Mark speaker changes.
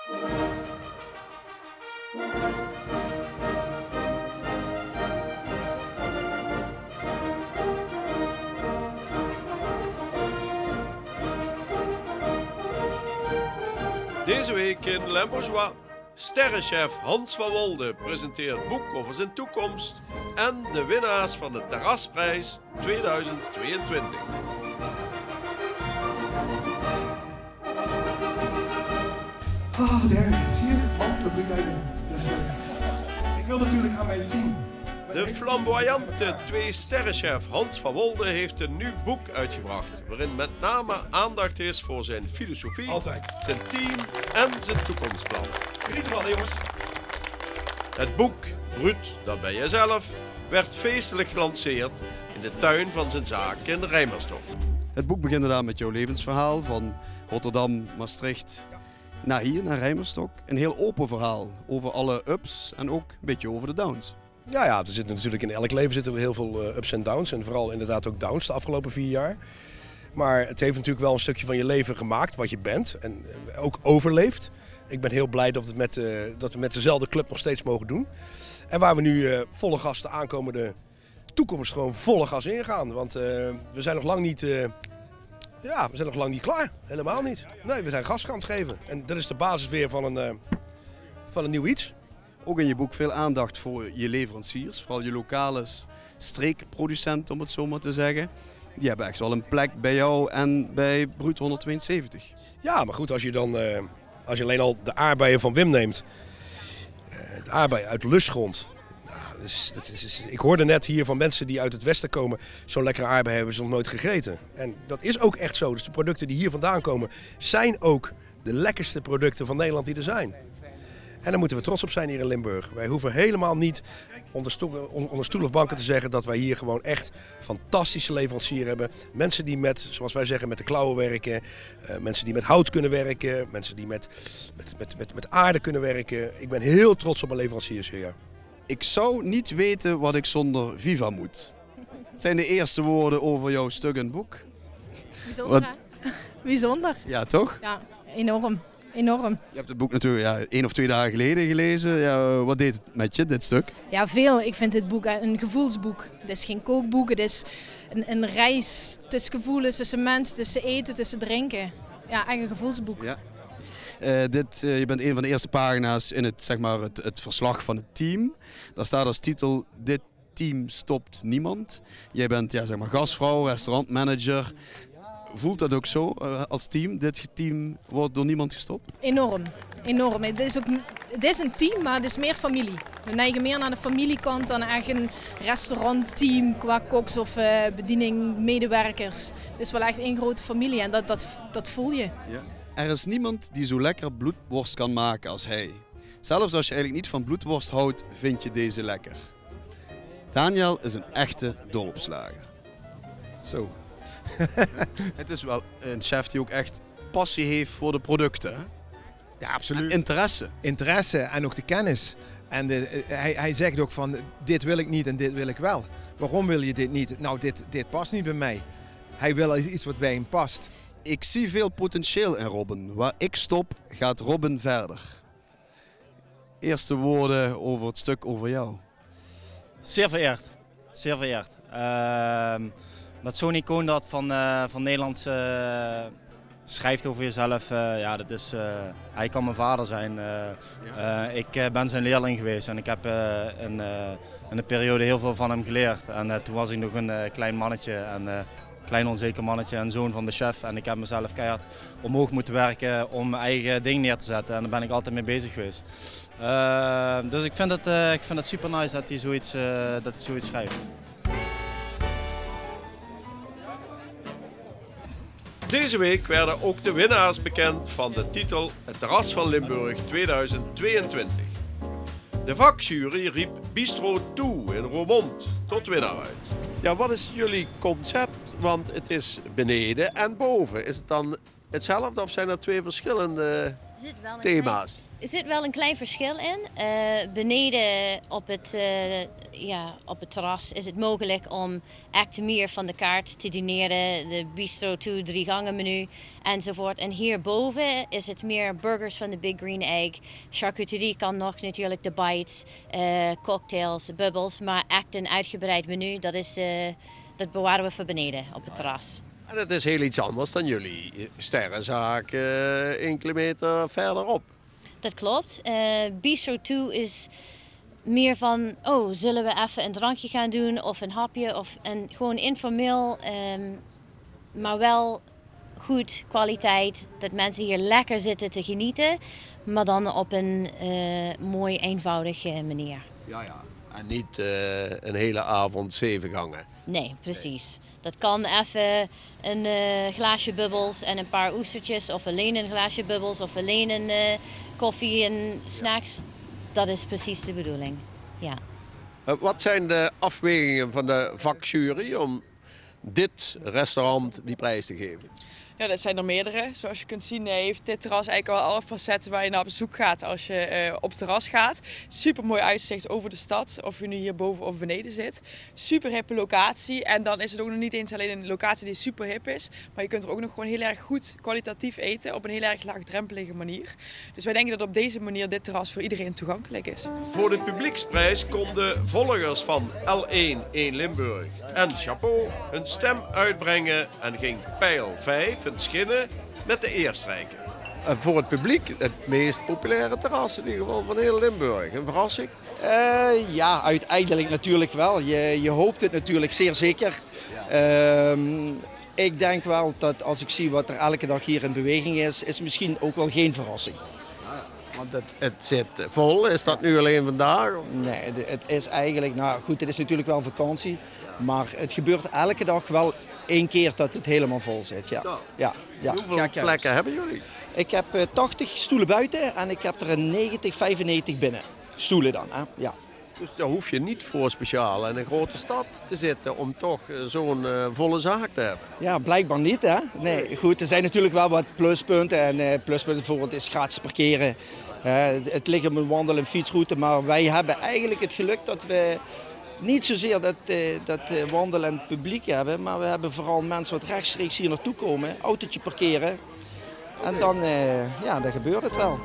Speaker 1: Deze week in Limbourgeois. Sterrenchef Hans van Wolde presenteert boek over zijn toekomst en de winnaars van de Terrasprijs 2022.
Speaker 2: Oh, daar, zie je? Hans, dat doe jij. Ik wil natuurlijk aan mijn team.
Speaker 1: De flamboyante twee-sterrenchef Hans van Wolde heeft een nieuw boek uitgebracht, waarin met name aandacht is voor zijn filosofie, zijn team en zijn toekomstplan.
Speaker 2: Geniet ervan, jongens.
Speaker 1: Het boek, Bruut, dat ben jij zelf, werd feestelijk gelanceerd in de tuin van zijn zaak in Rijmerstok.
Speaker 3: Het boek begint inderdaad met jouw levensverhaal van Rotterdam, Maastricht naar hier, naar Rijmerstok. Een heel open verhaal over alle ups en ook een beetje over de downs.
Speaker 4: Ja, er zit natuurlijk in elk leven zitten er heel veel ups en downs. En vooral inderdaad ook downs de afgelopen 4 jaar. Maar het heeft natuurlijk wel een stukje van je leven gemaakt, wat je bent. En ook overleefd. Ik ben heel blij dat we met dezelfde club nog steeds mogen doen. En waar we nu volle gas de aankomende toekomst gewoon volle gas ingaan. Want we zijn nog lang niet... we zijn nog lang niet klaar. Helemaal niet. Nee, we zijn gas gaan geven. En dat is de basis weer van een nieuw iets.
Speaker 3: Ook in je boek veel aandacht voor je leveranciers, vooral je lokale streekproducenten om het zo maar te zeggen. Die hebben echt wel een plek bij jou en bij Bruut 172.
Speaker 4: Ja, maar goed, als je alleen al de aardbeien van Wim neemt. De aardbeien uit Lusgrond. Nou, ik hoorde net hier van mensen die uit het westen komen, zo'n lekkere aardbei hebben ze nog nooit gegeten. En dat is ook echt zo. Dus de producten die hier vandaan komen zijn ook de lekkerste producten van Nederland die er zijn. En daar moeten we trots op zijn hier in Limburg. Wij hoeven helemaal niet onder stoel of banken te zeggen dat wij hier gewoon echt fantastische leveranciers hebben. Mensen die met, zoals wij zeggen, met de klauwen werken. Mensen die met hout kunnen werken. Mensen die met aarde kunnen werken. Ik ben heel trots op mijn leveranciers hier.
Speaker 3: Ik zou niet weten wat ik zonder Viva moet. Het zijn de eerste woorden over jouw stuk in het boek.
Speaker 5: Bijzonder, hè? Bijzonder.
Speaker 3: Ja, toch?
Speaker 5: Ja, enorm. Enorm.
Speaker 3: Je hebt het boek natuurlijk 1 of 2 dagen geleden gelezen. Ja, wat deed het met je, dit stuk?
Speaker 5: Ja, veel. Ik vind dit boek een gevoelsboek. Het is geen kookboek, het is een reis tussen gevoelens, tussen mensen, tussen eten, tussen drinken. Ja, echt een gevoelsboek.
Speaker 3: Ja. Je bent een van de eerste pagina's in het verslag van het team. Daar staat als titel: dit team stopt niemand. Jij bent gastvrouw, restaurantmanager. Voelt dat ook zo als team? Dit team wordt door niemand gestopt?
Speaker 5: Enorm. Enorm. Het is een team, maar het is meer familie. We neigen meer naar de familiekant dan echt een restaurantteam qua koks of bediening, medewerkers. Het is wel echt één grote familie en dat voel je.
Speaker 3: Ja. Er is niemand die zo lekker bloedworst kan maken als hij. Zelfs als je eigenlijk niet van bloedworst houdt, vind je deze lekker. Daniel is een echte dorpslager.
Speaker 4: Zo.
Speaker 3: Het is wel een chef die ook echt passie heeft voor de producten. Hè?
Speaker 6: Ja, absoluut.
Speaker 3: En interesse.
Speaker 6: Interesse en ook de kennis. En hij zegt ook van dit wil ik niet en dit wil ik wel. Waarom wil je dit niet? Nou, dit past niet bij mij. Hij wil iets wat bij hem past.
Speaker 3: Ik zie veel potentieel in Robben. Waar ik stop, gaat Robben verder. Eerste woorden over het stuk over jou.
Speaker 7: Zeer vereerd. Zeer vereerd. Dat zo'n icoon dat van Nederland schrijft over jezelf, hij kan mijn vader zijn. Ik ben zijn leerling geweest en ik heb in een periode heel veel van hem geleerd. En toen was ik nog een klein mannetje, klein onzeker mannetje en zoon van de chef. En ik heb mezelf keihard omhoog moeten werken om mijn eigen ding neer te zetten. En daar ben ik altijd mee bezig geweest. Dus ik vind het super nice dat hij zoiets schrijft.
Speaker 1: Deze week werden ook de winnaars bekend van de titel Het Terras van Limburg 2022. De vakjury riep Bistro toe in Roermond tot winnaar uit. Ja, wat is jullie concept? Want het is beneden en boven. Is het dan hetzelfde of zijn er twee verschillende thema's?
Speaker 8: Er zit wel een klein verschil in. Beneden op het terras is het mogelijk om echt meer van de kaart te dineren. De bistro 2, 3 gangen menu enzovoort. En hierboven is het meer burgers van de Big Green Egg. Charcuterie kan nog natuurlijk, de bites, cocktails, bubbels. Maar echt een uitgebreid menu, dat bewaren we voor beneden op het terras.
Speaker 1: En het is heel iets anders dan jullie sterrenzaak 1 kilometer verderop.
Speaker 8: Dat klopt. Bistro 2 is meer van, zullen we even een drankje gaan doen of een hapje. Gewoon informeel, maar wel goed kwaliteit. Dat mensen hier lekker zitten te genieten, maar dan op een mooi eenvoudige manier.
Speaker 1: Ja. En niet een hele avond 7 gangen.
Speaker 8: Nee, precies. Dat kan even een glaasje bubbels en een paar oestertjes. Of alleen een glaasje bubbels of alleen een koffie en snacks. Dat is precies de bedoeling, ja.
Speaker 1: Wat zijn de afwegingen van de vakjury om dit restaurant die prijs te geven?
Speaker 9: Ja, dat zijn er meerdere. Zoals je kunt zien heeft dit terras eigenlijk wel alle facetten waar je naar op bezoek gaat als je op het terras gaat. Super mooi uitzicht over de stad, of je nu hier boven of beneden zit. Super hippe locatie en dan is het ook nog niet eens alleen een locatie die super hip is, maar je kunt er ook nog gewoon heel erg goed kwalitatief eten op een heel erg laagdrempelige manier. Dus wij denken dat op deze manier dit terras voor iedereen toegankelijk is.
Speaker 1: Voor de publieksprijs konden volgers van L1 1 Limburg en Chapeau hun stem uitbrengen en ging pijl 5 in Schinnen met de eerstrijker. Voor het publiek het meest populaire terras in ieder geval van heel Limburg. Een verrassing?
Speaker 10: Ja, uiteindelijk natuurlijk wel. Je hoopt het natuurlijk zeer zeker. Ik denk wel dat als ik zie wat er elke dag hier in beweging is misschien ook wel geen verrassing.
Speaker 1: Want het zit vol. Is dat nu alleen vandaag?
Speaker 10: Nee, het is eigenlijk, nou goed, het is natuurlijk wel vakantie. Maar het gebeurt elke dag wel 1 keer dat het helemaal vol zit. Ja.
Speaker 1: Hoeveel plekken hebben jullie?
Speaker 10: Ik heb 80 stoelen buiten en ik heb er een 90, 95 binnen. Stoelen dan, hè? Ja.
Speaker 1: Dus daar hoef je niet voor speciaal in een grote stad te zitten om toch zo'n volle zaak te hebben.
Speaker 10: Ja, blijkbaar niet, hè? Nee, goed, er zijn natuurlijk wel wat pluspunten. En pluspunten bijvoorbeeld is gratis parkeren. Het ligt op een wandel- en fietsroute, maar wij hebben eigenlijk het geluk dat we niet zozeer dat wandelen en publiek hebben, maar we hebben vooral mensen wat rechtstreeks hier naartoe komen, autootje parkeren en dan gebeurt het wel.